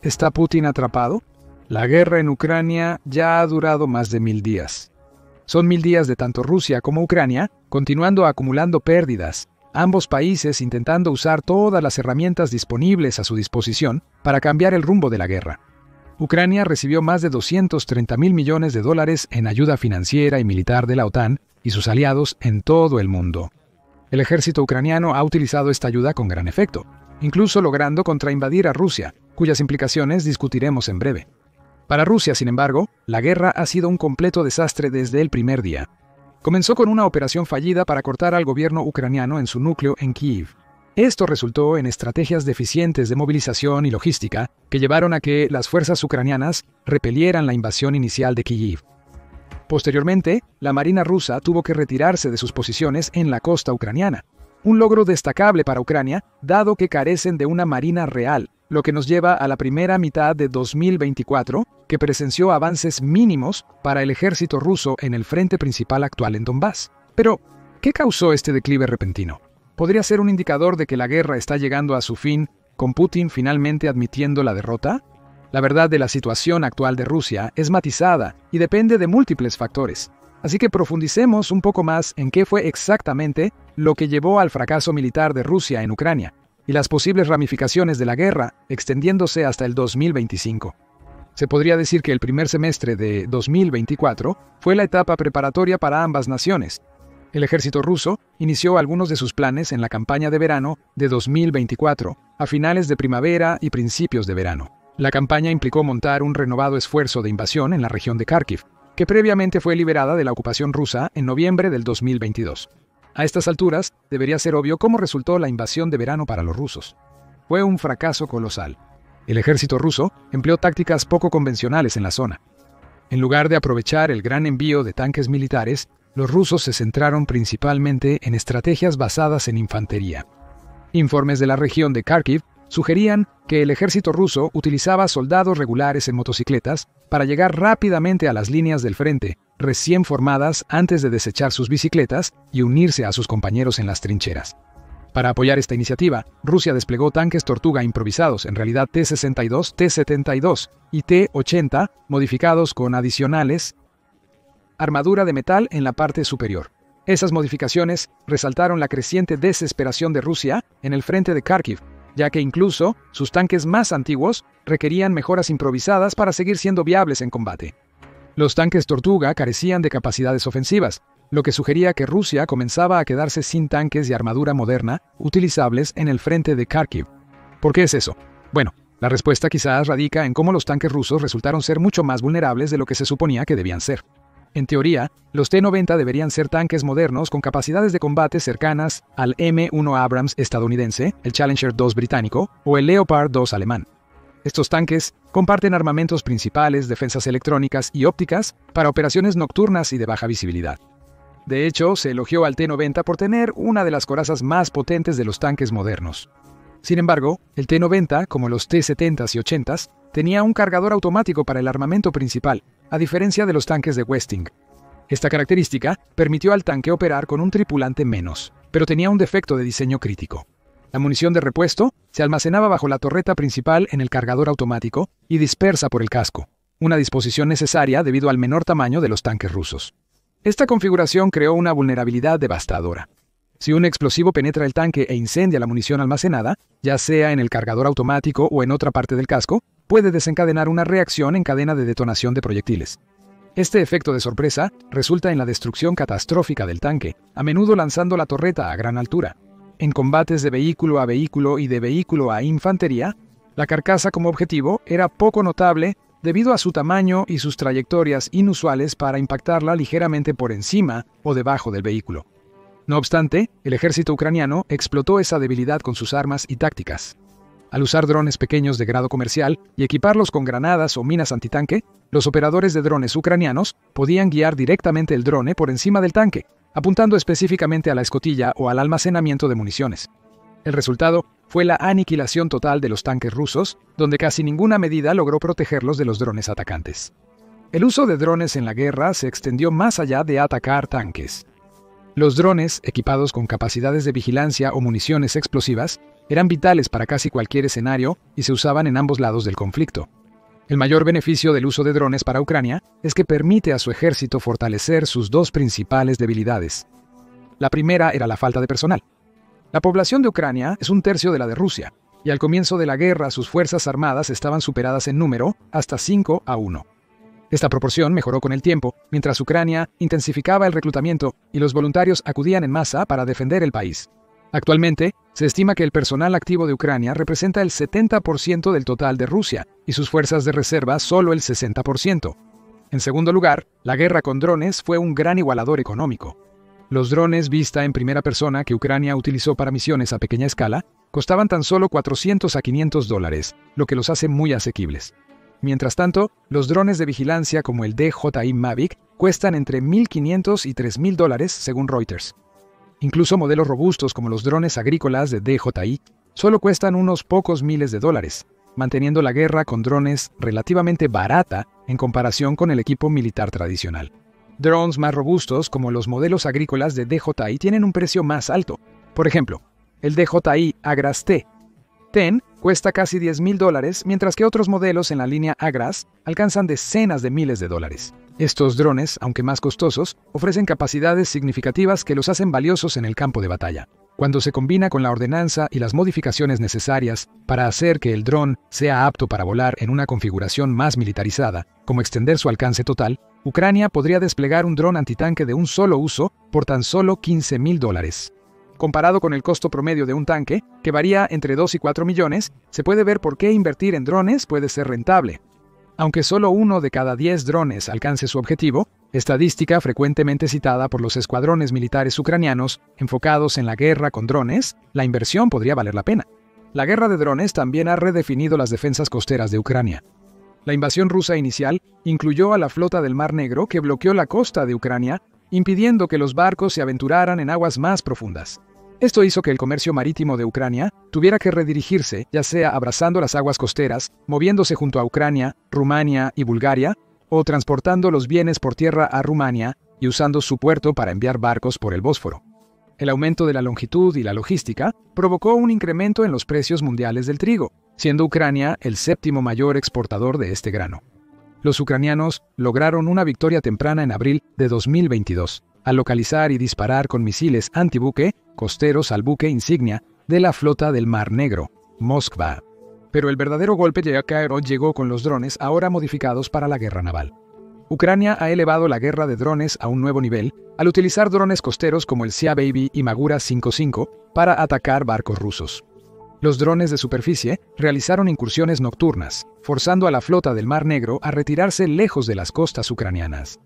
¿Está Putin atrapado? La guerra en Ucrania ya ha durado más de 1000 días. Son 1000 días de tanto Rusia como Ucrania continuando acumulando pérdidas, ambos países intentando usar todas las herramientas disponibles a su disposición para cambiar el rumbo de la guerra. Ucrania recibió más de 230.000 millones de dólares en ayuda financiera y militar de la OTAN y sus aliados en todo el mundo. El ejército ucraniano ha utilizado esta ayuda con gran efecto, incluso logrando contrainvadir a Rusia, cuyas implicaciones discutiremos en breve. Para Rusia, sin embargo, la guerra ha sido un completo desastre desde el primer día. Comenzó con una operación fallida para cortar al gobierno ucraniano en su núcleo en Kiev. Esto resultó en estrategias deficientes de movilización y logística que llevaron a que las fuerzas ucranianas repelieran la invasión inicial de Kiev. Posteriormente, la Marina rusa tuvo que retirarse de sus posiciones en la costa ucraniana, un logro destacable para Ucrania, dado que carecen de una marina real, lo que nos lleva a la primera mitad de 2024, que presenció avances mínimos para el ejército ruso en el frente principal actual en Donbass. Pero, ¿qué causó este declive repentino? ¿Podría ser un indicador de que la guerra está llegando a su fin, con Putin finalmente admitiendo la derrota? La verdad de la situación actual de Rusia es matizada y depende de múltiples factores. Así que profundicemos un poco más en qué fue exactamente lo que llevó al fracaso militar de Rusia en Ucrania y las posibles ramificaciones de la guerra extendiéndose hasta el 2025. Se podría decir que el primer semestre de 2024 fue la etapa preparatoria para ambas naciones. El ejército ruso inició algunos de sus planes en la campaña de verano de 2024, a finales de primavera y principios de verano. La campaña implicó montar un renovado esfuerzo de invasión en la región de Kharkiv, que previamente fue liberada de la ocupación rusa en noviembre del 2022. A estas alturas, debería ser obvio cómo resultó la invasión de verano para los rusos. Fue un fracaso colosal. El ejército ruso empleó tácticas poco convencionales en la zona. En lugar de aprovechar el gran envío de tanques militares, los rusos se centraron principalmente en estrategias basadas en infantería. Informes de la región de Kharkiv sugerían que el ejército ruso utilizaba soldados regulares en motocicletas para llegar rápidamente a las líneas del frente, recién formadas antes de desechar sus bicicletas y unirse a sus compañeros en las trincheras. Para apoyar esta iniciativa, Rusia desplegó tanques Tortuga improvisados, en realidad T-62, T-72 y T-80, modificados con adicionales armadura de metal en la parte superior. Esas modificaciones resaltaron la creciente desesperación de Rusia en el frente de Kharkiv, ya que incluso sus tanques más antiguos requerían mejoras improvisadas para seguir siendo viables en combate. Los tanques Tortuga carecían de capacidades ofensivas, lo que sugería que Rusia comenzaba a quedarse sin tanques y armadura moderna utilizables en el frente de Kharkiv. ¿Por qué es eso? Bueno, la respuesta quizás radica en cómo los tanques rusos resultaron ser mucho más vulnerables de lo que se suponía que debían ser. En teoría, los T-90 deberían ser tanques modernos con capacidades de combate cercanas al M1 Abrams estadounidense, el Challenger 2 británico o el Leopard 2 alemán. Estos tanques comparten armamentos principales, defensas electrónicas y ópticas para operaciones nocturnas y de baja visibilidad. De hecho, se elogió al T-90 por tener una de las corazas más potentes de los tanques modernos. Sin embargo, el T-90, como los T-70 y 80, tenía un cargador automático para el armamento principal, a diferencia de los tanques de Westing. Esta característica permitió al tanque operar con un tripulante menos, pero tenía un defecto de diseño crítico. La munición de repuesto se almacenaba bajo la torreta principal en el cargador automático y dispersa por el casco, una disposición necesaria debido al menor tamaño de los tanques rusos. Esta configuración creó una vulnerabilidad devastadora. Si un explosivo penetra el tanque e incendia la munición almacenada, ya sea en el cargador automático o en otra parte del casco, puede desencadenar una reacción en cadena de detonación de proyectiles. Este efecto de sorpresa resulta en la destrucción catastrófica del tanque, a menudo lanzando la torreta a gran altura. En combates de vehículo a vehículo y de vehículo a infantería, la carcasa como objetivo era poco notable debido a su tamaño y sus trayectorias inusuales para impactarla ligeramente por encima o debajo del vehículo. No obstante, el ejército ucraniano explotó esa debilidad con sus armas y tácticas. Al usar drones pequeños de grado comercial y equiparlos con granadas o minas antitanque, los operadores de drones ucranianos podían guiar directamente el drone por encima del tanque, apuntando específicamente a la escotilla o al almacenamiento de municiones. El resultado fue la aniquilación total de los tanques rusos, donde casi ninguna medida logró protegerlos de los drones atacantes. El uso de drones en la guerra se extendió más allá de atacar tanques. Los drones, equipados con capacidades de vigilancia o municiones explosivas, eran vitales para casi cualquier escenario y se usaban en ambos lados del conflicto. El mayor beneficio del uso de drones para Ucrania es que permite a su ejército fortalecer sus dos principales debilidades. La primera era la falta de personal. La población de Ucrania es un tercio de la de Rusia, y al comienzo de la guerra sus fuerzas armadas estaban superadas en número hasta 5-1. Esta proporción mejoró con el tiempo, mientras Ucrania intensificaba el reclutamiento y los voluntarios acudían en masa para defender el país. Actualmente, se estima que el personal activo de Ucrania representa el 70% del total de Rusia y sus fuerzas de reserva solo el 60%. En segundo lugar, la guerra con drones fue un gran igualador económico. Los drones vista en primera persona que Ucrania utilizó para misiones a pequeña escala costaban tan solo $400 a $500, lo que los hace muy asequibles. Mientras tanto, los drones de vigilancia como el DJI Mavic cuestan entre $1,500 y $3,000 según Reuters. Incluso modelos robustos como los drones agrícolas de DJI solo cuestan unos pocos miles de dólares, manteniendo la guerra con drones relativamente barata en comparación con el equipo militar tradicional. Drones más robustos como los modelos agrícolas de DJI tienen un precio más alto. Por ejemplo, el DJI Agras-T 10 cuesta casi $10,000, mientras que otros modelos en la línea Agras alcanzan decenas de miles de dólares. Estos drones, aunque más costosos, ofrecen capacidades significativas que los hacen valiosos en el campo de batalla. Cuando se combina con la ordenanza y las modificaciones necesarias para hacer que el dron sea apto para volar en una configuración más militarizada, como extender su alcance total, Ucrania podría desplegar un dron antitanque de un solo uso por tan solo $15,000. Comparado con el costo promedio de un tanque, que varía entre 2 y 4 millones, se puede ver por qué invertir en drones puede ser rentable. Aunque solo 1 de cada 10 drones alcance su objetivo, estadística frecuentemente citada por los escuadrones militares ucranianos enfocados en la guerra con drones, la inversión podría valer la pena. La guerra de drones también ha redefinido las defensas costeras de Ucrania. La invasión rusa inicial incluyó a la flota del Mar Negro que bloqueó la costa de Ucrania, impidiendo que los barcos se aventuraran en aguas más profundas. Esto hizo que el comercio marítimo de Ucrania tuviera que redirigirse, ya sea abrazando las aguas costeras, moviéndose junto a Ucrania, Rumania y Bulgaria, o transportando los bienes por tierra a Rumania y usando su puerto para enviar barcos por el Bósforo. El aumento de la longitud y la logística provocó un incremento en los precios mundiales del trigo, siendo Ucrania el séptimo mayor exportador de este grano. Los ucranianos lograron una victoria temprana en abril de 2022, al localizar y disparar con misiles antibuque costeros al buque insignia de la flota del Mar Negro, Moskva. Pero el verdadero golpe llegó con los drones ahora modificados para la guerra naval. Ucrania ha elevado la guerra de drones a un nuevo nivel al utilizar drones costeros como el Sea Baby y Magura 5.5 para atacar barcos rusos. Los drones de superficie realizaron incursiones nocturnas, forzando a la flota del Mar Negro a retirarse lejos de las costas ucranianas.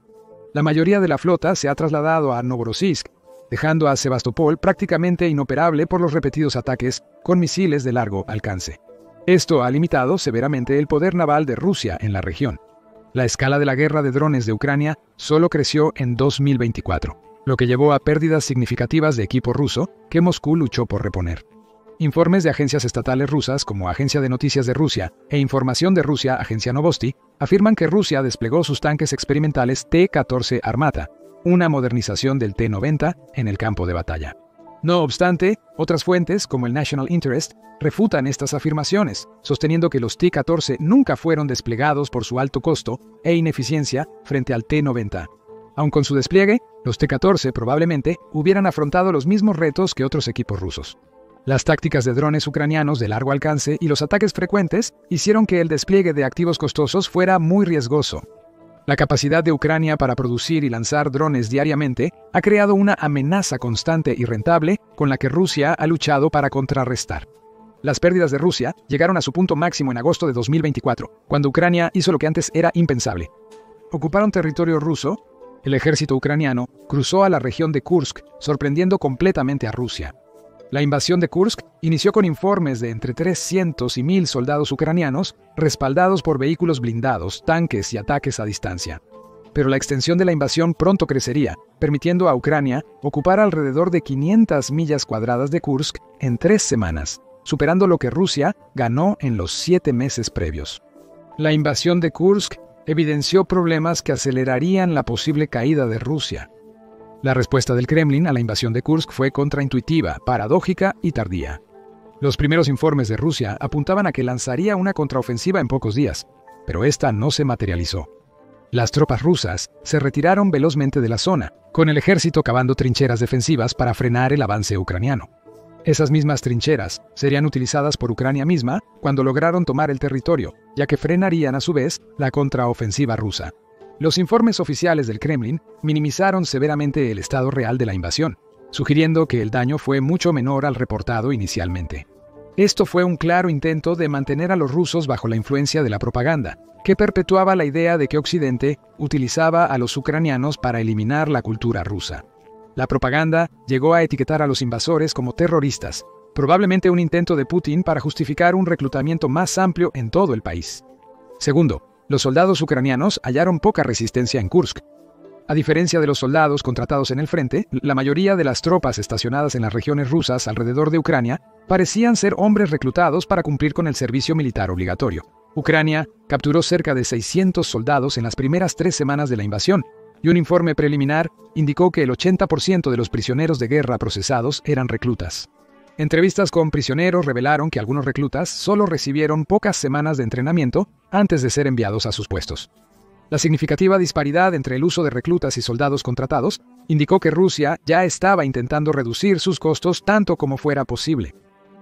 La mayoría de la flota se ha trasladado a Novorossiysk, dejando a Sebastopol prácticamente inoperable por los repetidos ataques con misiles de largo alcance. Esto ha limitado severamente el poder naval de Rusia en la región. La escala de la guerra de drones de Ucrania solo creció en 2024, lo que llevó a pérdidas significativas de equipo ruso que Moscú luchó por reponer. Informes de agencias estatales rusas como Agencia de Noticias de Rusia e Información de Rusia, Agencia Novosti, afirman que Rusia desplegó sus tanques experimentales T-14 Armata, una modernización del T-90 en el campo de batalla. No obstante, otras fuentes, como el National Interest, refutan estas afirmaciones, sosteniendo que los T-14 nunca fueron desplegados por su alto costo e ineficiencia frente al T-90. Aun con su despliegue, los T-14 probablemente hubieran afrontado los mismos retos que otros equipos rusos. Las tácticas de drones ucranianos de largo alcance y los ataques frecuentes hicieron que el despliegue de activos costosos fuera muy riesgoso. La capacidad de Ucrania para producir y lanzar drones diariamente ha creado una amenaza constante y rentable con la que Rusia ha luchado para contrarrestar. Las pérdidas de Rusia llegaron a su punto máximo en agosto de 2024, cuando Ucrania hizo lo que antes era impensable. Ocuparon territorio ruso, el ejército ucraniano cruzó a la región de Kursk, sorprendiendo completamente a Rusia. La invasión de Kursk inició con informes de entre 300 y 1,000 soldados ucranianos respaldados por vehículos blindados, tanques y ataques a distancia. Pero la extensión de la invasión pronto crecería, permitiendo a Ucrania ocupar alrededor de 500 millas cuadradas de Kursk en 3 semanas, superando lo que Rusia ganó en los 7 meses previos. La invasión de Kursk evidenció problemas que acelerarían la posible caída de Rusia. La respuesta del Kremlin a la invasión de Kursk fue contraintuitiva, paradójica y tardía. Los primeros informes de Rusia apuntaban a que lanzaría una contraofensiva en pocos días, pero esta no se materializó. Las tropas rusas se retiraron velozmente de la zona, con el ejército cavando trincheras defensivas para frenar el avance ucraniano. Esas mismas trincheras serían utilizadas por Ucrania misma cuando lograron tomar el territorio, ya que frenarían a su vez la contraofensiva rusa. Los informes oficiales del Kremlin minimizaron severamente el estado real de la invasión, sugiriendo que el daño fue mucho menor al reportado inicialmente. Esto fue un claro intento de mantener a los rusos bajo la influencia de la propaganda, que perpetuaba la idea de que Occidente utilizaba a los ucranianos para eliminar la cultura rusa. La propaganda llegó a etiquetar a los invasores como terroristas, probablemente un intento de Putin para justificar un reclutamiento más amplio en todo el país. Segundo, los soldados ucranianos hallaron poca resistencia en Kursk. A diferencia de los soldados contratados en el frente, la mayoría de las tropas estacionadas en las regiones rusas alrededor de Ucrania parecían ser hombres reclutados para cumplir con el servicio militar obligatorio. Ucrania capturó cerca de 600 soldados en las primeras 3 semanas de la invasión, y un informe preliminar indicó que el 80% de los prisioneros de guerra procesados eran reclutas. Entrevistas con prisioneros revelaron que algunos reclutas solo recibieron pocas semanas de entrenamiento antes de ser enviados a sus puestos. La significativa disparidad entre el uso de reclutas y soldados contratados indicó que Rusia ya estaba intentando reducir sus costos tanto como fuera posible.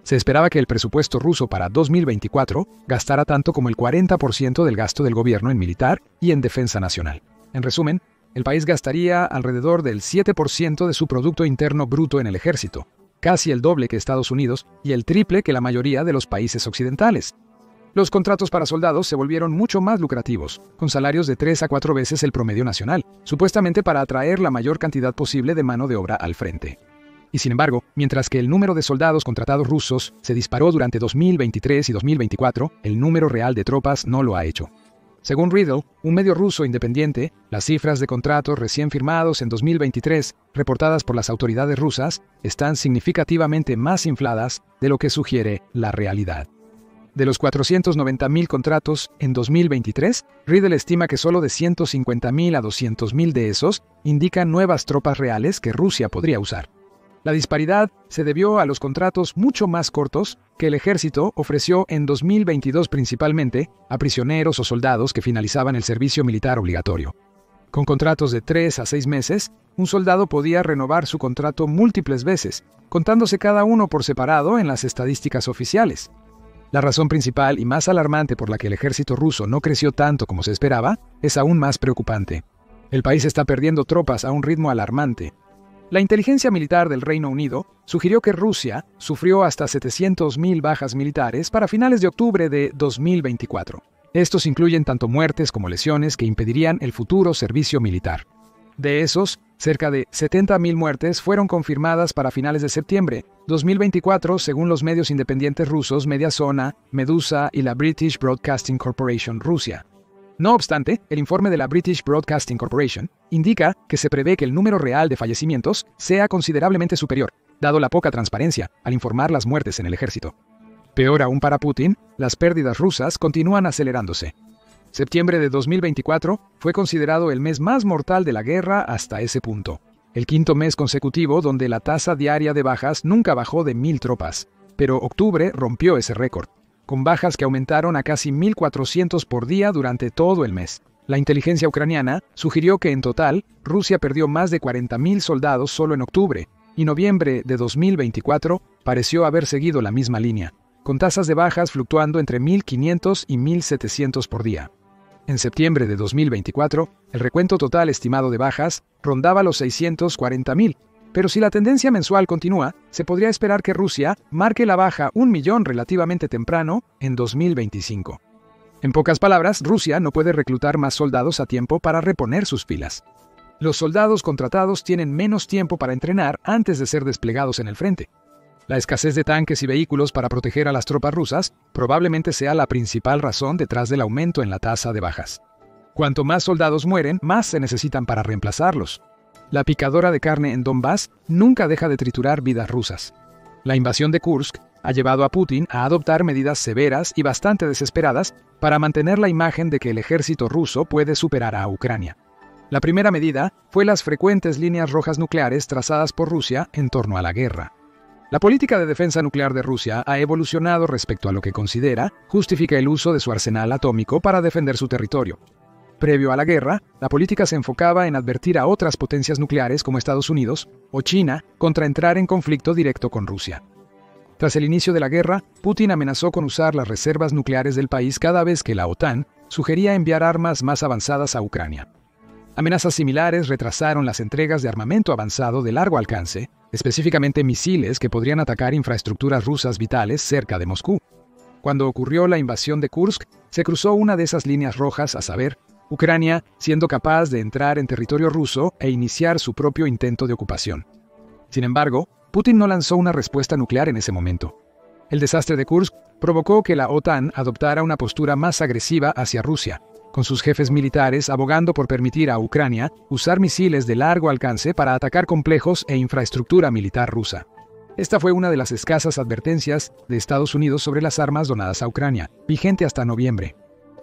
Se esperaba que el presupuesto ruso para 2024 gastara tanto como el 40% del gasto del gobierno en militar y en defensa nacional. En resumen, el país gastaría alrededor del 7% de su Producto Interno Bruto en el ejército, casi el doble que Estados Unidos y el triple que la mayoría de los países occidentales. Los contratos para soldados se volvieron mucho más lucrativos, con salarios de 3 a 4 veces el promedio nacional, supuestamente para atraer la mayor cantidad posible de mano de obra al frente. Y sin embargo, mientras que el número de soldados contratados rusos se disparó durante 2023 y 2024, el número real de tropas no lo ha hecho. Según Riddle, un medio ruso independiente, las cifras de contratos recién firmados en 2023, reportadas por las autoridades rusas, están significativamente más infladas de lo que sugiere la realidad. De los 490.000 contratos en 2023, Riddle estima que solo de 150.000 a 200.000 de esos indican nuevas tropas reales que Rusia podría usar. La disparidad se debió a los contratos mucho más cortos que el ejército ofreció en 2022 principalmente a prisioneros o soldados que finalizaban el servicio militar obligatorio. Con contratos de 3 a 6 meses, un soldado podía renovar su contrato múltiples veces, contándose cada uno por separado en las estadísticas oficiales. La razón principal y más alarmante por la que el ejército ruso no creció tanto como se esperaba es aún más preocupante. El país está perdiendo tropas a un ritmo alarmante. La inteligencia militar del Reino Unido sugirió que Rusia sufrió hasta 700.000 bajas militares para finales de octubre de 2024. Estos incluyen tanto muertes como lesiones que impedirían el futuro servicio militar. De esos, cerca de 70.000 muertes fueron confirmadas para finales de septiembre 2024 según los medios independientes rusos Mediazona, Medusa y la British Broadcasting Corporation Rusia. No obstante, el informe de la British Broadcasting Corporation indica que se prevé que el número real de fallecimientos sea considerablemente superior, dado la poca transparencia al informar las muertes en el ejército. Peor aún para Putin, las pérdidas rusas continúan acelerándose. Septiembre de 2024 fue considerado el mes más mortal de la guerra hasta ese punto. El quinto mes consecutivo donde la tasa diaria de bajas nunca bajó de 1.000 tropas, pero octubre rompió ese récord, con bajas que aumentaron a casi 1.400 por día durante todo el mes. La inteligencia ucraniana sugirió que en total Rusia perdió más de 40.000 soldados solo en octubre, y noviembre de 2024 pareció haber seguido la misma línea, con tasas de bajas fluctuando entre 1.500 y 1.700 por día. En septiembre de 2024, el recuento total estimado de bajas rondaba los 640.000, pero si la tendencia mensual continúa, se podría esperar que Rusia marque la baja 1 millón relativamente temprano en 2025. En pocas palabras, Rusia no puede reclutar más soldados a tiempo para reponer sus filas. Los soldados contratados tienen menos tiempo para entrenar antes de ser desplegados en el frente. La escasez de tanques y vehículos para proteger a las tropas rusas probablemente sea la principal razón detrás del aumento en la tasa de bajas. Cuanto más soldados mueren, más se necesitan para reemplazarlos. La picadora de carne en Donbass nunca deja de triturar vidas rusas. La invasión de Kursk ha llevado a Putin a adoptar medidas severas y bastante desesperadas para mantener la imagen de que el ejército ruso puede superar a Ucrania. La primera medida fue las frecuentes líneas rojas nucleares trazadas por Rusia en torno a la guerra. La política de defensa nuclear de Rusia ha evolucionado respecto a lo que considera justifica el uso de su arsenal atómico para defender su territorio. Previo a la guerra, la política se enfocaba en advertir a otras potencias nucleares como Estados Unidos o China contra entrar en conflicto directo con Rusia. Tras el inicio de la guerra, Putin amenazó con usar las reservas nucleares del país cada vez que la OTAN sugería enviar armas más avanzadas a Ucrania. Amenazas similares retrasaron las entregas de armamento avanzado de largo alcance, específicamente misiles que podrían atacar infraestructuras rusas vitales cerca de Moscú. Cuando ocurrió la invasión de Kursk, se cruzó una de esas líneas rojas, a saber, Ucrania siendo capaz de entrar en territorio ruso e iniciar su propio intento de ocupación. Sin embargo, Putin no lanzó una respuesta nuclear en ese momento. El desastre de Kursk provocó que la OTAN adoptara una postura más agresiva hacia Rusia, con sus jefes militares abogando por permitir a Ucrania usar misiles de largo alcance para atacar complejos e infraestructura militar rusa. Esta fue una de las escasas advertencias de Estados Unidos sobre las armas donadas a Ucrania, vigente hasta noviembre.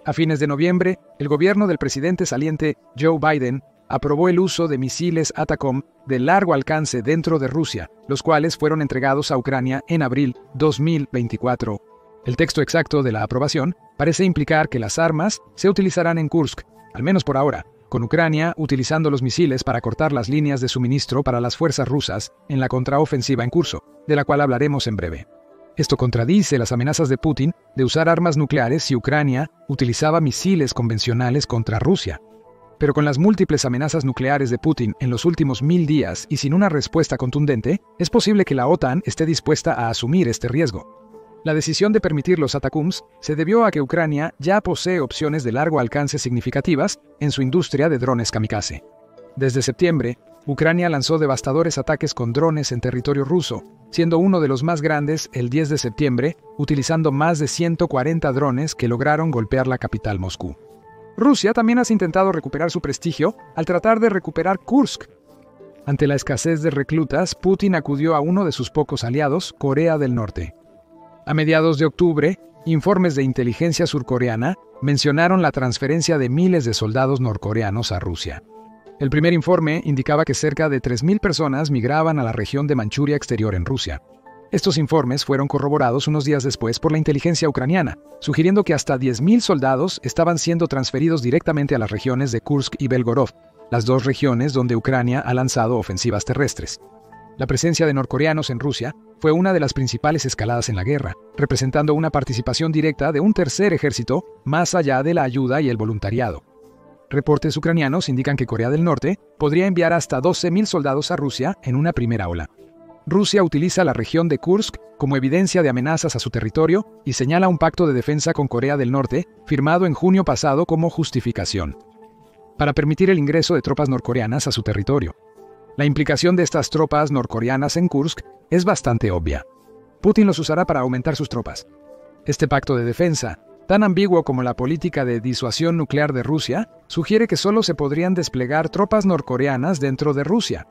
A fines de noviembre, el gobierno del presidente saliente Joe Biden aprobó el uso de misiles ATACMS de largo alcance dentro de Rusia, los cuales fueron entregados a Ucrania en abril 2024. El texto exacto de la aprobación parece implicar que las armas se utilizarán en Kursk, al menos por ahora, con Ucrania utilizando los misiles para cortar las líneas de suministro para las fuerzas rusas en la contraofensiva en curso, de la cual hablaremos en breve. Esto contradice las amenazas de Putin de usar armas nucleares si Ucrania utilizaba misiles convencionales contra Rusia. Pero con las múltiples amenazas nucleares de Putin en los últimos 1000 días y sin una respuesta contundente, es posible que la OTAN esté dispuesta a asumir este riesgo. La decisión de permitir los ATACMS se debió a que Ucrania ya posee opciones de largo alcance significativas en su industria de drones kamikaze. Desde septiembre, Ucrania lanzó devastadores ataques con drones en territorio ruso, siendo uno de los más grandes el 10 de septiembre, utilizando más de 140 drones que lograron golpear la capital Moscú. Rusia también ha intentado recuperar su prestigio al tratar de recuperar Kursk. Ante la escasez de reclutas, Putin acudió a uno de sus pocos aliados, Corea del Norte. A mediados de octubre, informes de inteligencia surcoreana mencionaron la transferencia de miles de soldados norcoreanos a Rusia. El primer informe indicaba que cerca de 3.000 personas migraban a la región de Manchuria exterior en Rusia. Estos informes fueron corroborados unos días después por la inteligencia ucraniana, sugiriendo que hasta 10.000 soldados estaban siendo transferidos directamente a las regiones de Kursk y Belgorod, las dos regiones donde Ucrania ha lanzado ofensivas terrestres. La presencia de norcoreanos en Rusia fue una de las principales escaladas en la guerra, representando una participación directa de un tercer ejército más allá de la ayuda y el voluntariado. Reportes ucranianos indican que Corea del Norte podría enviar hasta 12.000 soldados a Rusia en una primera ola. Rusia utiliza la región de Kursk como evidencia de amenazas a su territorio y señala un pacto de defensa con Corea del Norte, firmado en junio pasado como justificación, para permitir el ingreso de tropas norcoreanas a su territorio. La implicación de estas tropas norcoreanas en Kursk es bastante obvia. Putin los usará para aumentar sus tropas. Este pacto de defensa, tan ambiguo como la política de disuasión nuclear de Rusia, sugiere que solo se podrían desplegar tropas norcoreanas dentro de Rusia.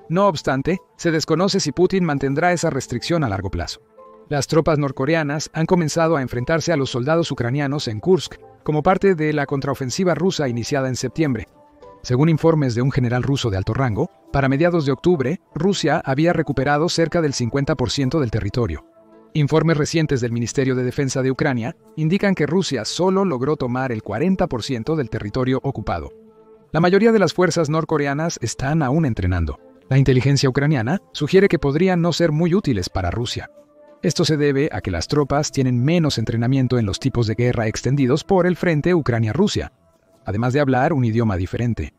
No obstante, se desconoce si Putin mantendrá esa restricción a largo plazo. Las tropas norcoreanas han comenzado a enfrentarse a los soldados ucranianos en Kursk como parte de la contraofensiva rusa iniciada en septiembre. Según informes de un general ruso de alto rango, para mediados de octubre, Rusia había recuperado cerca del 50% del territorio. Informes recientes del Ministerio de Defensa de Ucrania indican que Rusia solo logró tomar el 40% del territorio ocupado. La mayoría de las fuerzas norcoreanas están aún entrenando. La inteligencia ucraniana sugiere que podrían no ser muy útiles para Rusia. Esto se debe a que las tropas tienen menos entrenamiento en los tipos de guerra extendidos por el frente Ucrania-Rusia, además de hablar un idioma diferente.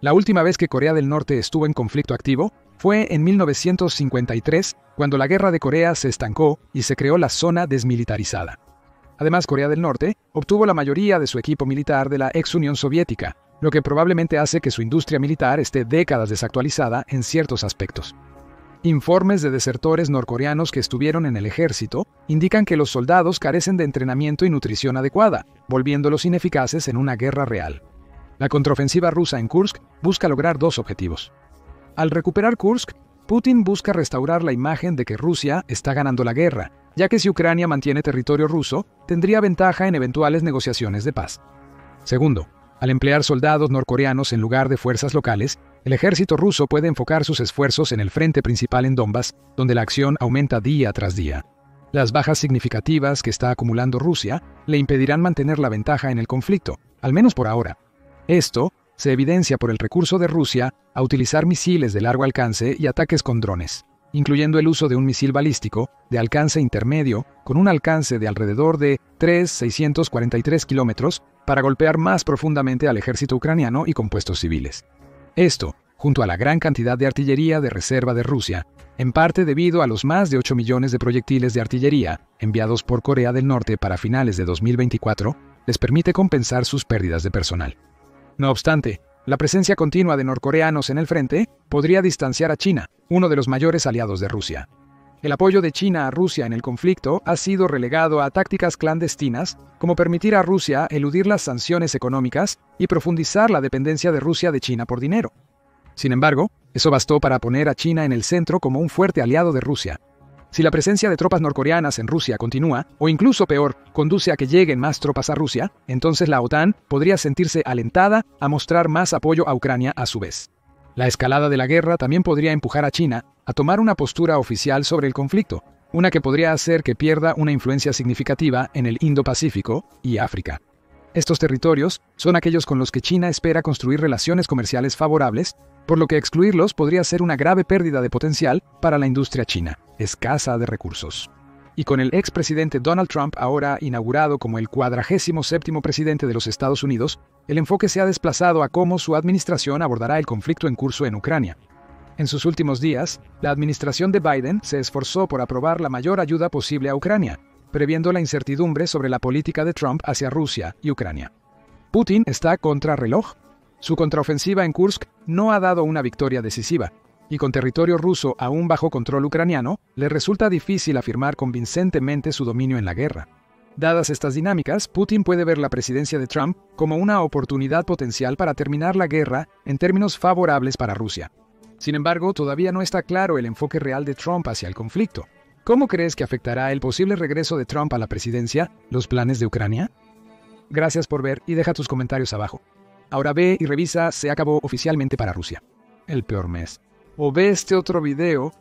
La última vez que Corea del Norte estuvo en conflicto activo fue en 1953, cuando la Guerra de Corea se estancó y se creó la zona desmilitarizada. Además, Corea del Norte obtuvo la mayoría de su equipo militar de la ex Unión Soviética, lo que probablemente hace que su industria militar esté décadas desactualizada en ciertos aspectos. Informes de desertores norcoreanos que estuvieron en el ejército indican que los soldados carecen de entrenamiento y nutrición adecuada, volviéndolos ineficaces en una guerra real. La contraofensiva rusa en Kursk busca lograr dos objetivos. Al recuperar Kursk, Putin busca restaurar la imagen de que Rusia está ganando la guerra, ya que si Ucrania mantiene territorio ruso, tendría ventaja en eventuales negociaciones de paz. Segundo, al emplear soldados norcoreanos en lugar de fuerzas locales, El ejército ruso puede enfocar sus esfuerzos en el frente principal en Donbas, donde la acción aumenta día tras día. Las bajas significativas que está acumulando Rusia le impedirán mantener la ventaja en el conflicto, al menos por ahora. Esto se evidencia por el recurso de Rusia a utilizar misiles de largo alcance y ataques con drones, incluyendo el uso de un misil balístico de alcance intermedio con un alcance de alrededor de 3.643 kilómetros para golpear más profundamente al ejército ucraniano y compuestos civiles. Esto, junto a la gran cantidad de artillería de reserva de Rusia, en parte debido a los más de 8 millones de proyectiles de artillería enviados por Corea del Norte para finales de 2024, les permite compensar sus pérdidas de personal. No obstante, la presencia continua de norcoreanos en el frente podría distanciar a China, uno de los mayores aliados de Rusia. El apoyo de China a Rusia en el conflicto ha sido relegado a tácticas clandestinas, como permitir a Rusia eludir las sanciones económicas y profundizar la dependencia de Rusia de China por dinero. Sin embargo, eso bastó para poner a China en el centro como un fuerte aliado de Rusia. Si la presencia de tropas norcoreanas en Rusia continúa, o incluso peor, conduce a que lleguen más tropas a Rusia, entonces la OTAN podría sentirse alentada a mostrar más apoyo a Ucrania a su vez. La escalada de la guerra también podría empujar a China a tomar una postura oficial sobre el conflicto, una que podría hacer que pierda una influencia significativa en el Indo-Pacífico y África. Estos territorios son aquellos con los que China espera construir relaciones comerciales favorables, por lo que excluirlos podría ser una grave pérdida de potencial para la industria china, escasa de recursos. Y con el expresidente Donald Trump ahora inaugurado como el 47º presidente de los Estados Unidos, el enfoque se ha desplazado a cómo su administración abordará el conflicto en curso en Ucrania. En sus últimos días, la administración de Biden se esforzó por aprobar la mayor ayuda posible a Ucrania, previendo la incertidumbre sobre la política de Trump hacia Rusia y Ucrania. Putin está contra reloj. Su contraofensiva en Kursk no ha dado una victoria decisiva, y con territorio ruso aún bajo control ucraniano, le resulta difícil afirmar convincentemente su dominio en la guerra. Dadas estas dinámicas, Putin puede ver la presidencia de Trump como una oportunidad potencial para terminar la guerra en términos favorables para Rusia. Sin embargo, todavía no está claro el enfoque real de Trump hacia el conflicto. ¿Cómo crees que afectará el posible regreso de Trump a la presidencia los planes de Ucrania? Gracias por ver y deja tus comentarios abajo. Ahora ve y revisa Se acabó oficialmente para Rusia. El peor mes. O ve este otro video